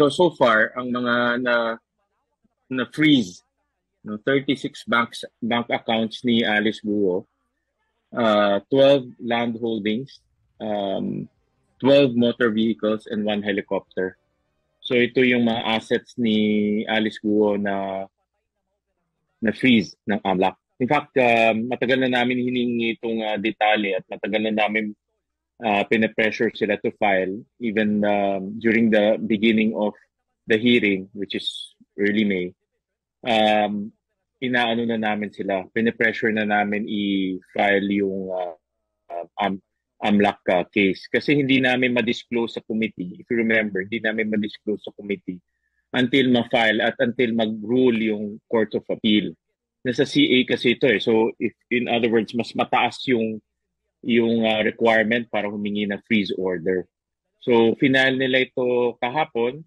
Pero so far, ang mga na freeze no 36 bank accounts ni Alice Guo, 12 land holdings, 12 motor vehicles and 1 helicopter. So ito yung mga assets ni Alice Guo na freeze ng AMLAC. In fact, matagal na namin hiningi itong detalye at matagal na namin pinapressure sila to file even during the beginning of the hearing, which is early May. Inaano na namin sila, pinapressure na namin i-file yung AMLAC case. Kasi hindi namin ma-disclose sa committee. If you remember, hindi namin ma-disclose sa committee until ma-file at until mag-rule yung Court of Appeal. Nasa CA kasi ito eh. So, if in other words, mas mataas yung requirement para humingi ng freeze order. So, final nila ito kahapon.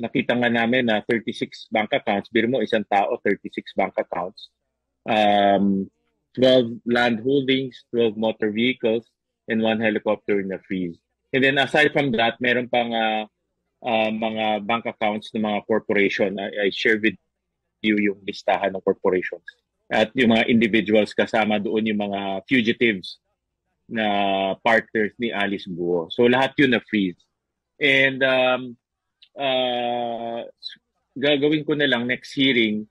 Nakita nga namin na 36 bank accounts. Biro mo, isang tao, 36 bank accounts. 12 land holdings, 12 motor vehicles, and 1 helicopter in the freeze. And then aside from that, meron pang mga bank accounts ng mga corporation. I share with you yung listahan ng corporations. At yung mga individuals kasama doon yung mga fugitives na partners ni Alice Guo. So lahat yun na freeze. And gagawin ko na lang next hearing,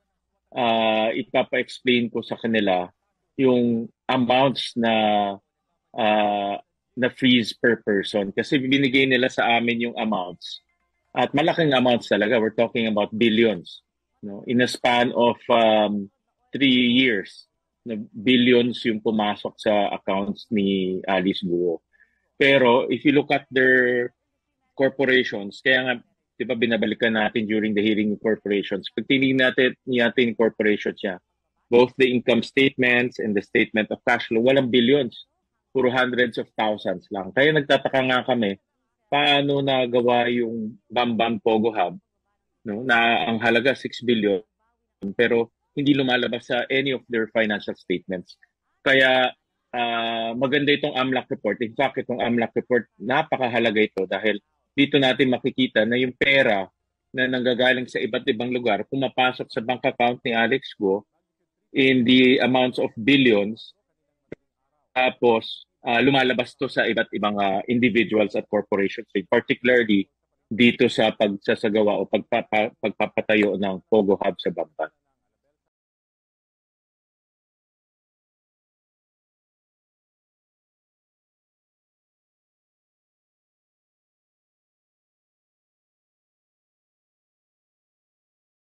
ipapa-explain ko sa kanila yung amounts na freeze per person. Kasi binigay nila sa amin yung amounts. At malaking amounts talaga. We're talking about billions. No? In a span of 3 years, na billions yung pumasok sa accounts ni Alice Guo. Pero if you look at their corporations, kaya nga, di ba binabalikan natin during the hearing of corporations, pag tinignan natin yung corporations niya, both the income statements and the statement of cash flow, walang billions. Puro hundreds of thousands lang. Kaya nagtataka nga kami, paano nagawa yung Bambang Pogo Hub, no, na ang halaga 6 billion, pero hindi lumalabas sa any of their financial statements. Kaya maganda itong AMLAC report. In fact, itong AMLAC report, napakahalaga ito dahil dito natin makikita na yung pera na nanggagaling sa iba't ibang lugar, pumapasok sa bank account ni Alex Guo in the amounts of billions, tapos lumalabas to sa iba't ibang individuals at corporations, particularly dito sa pagsasagawa o pagpapatayo ng Pogo Hub sa Bamban.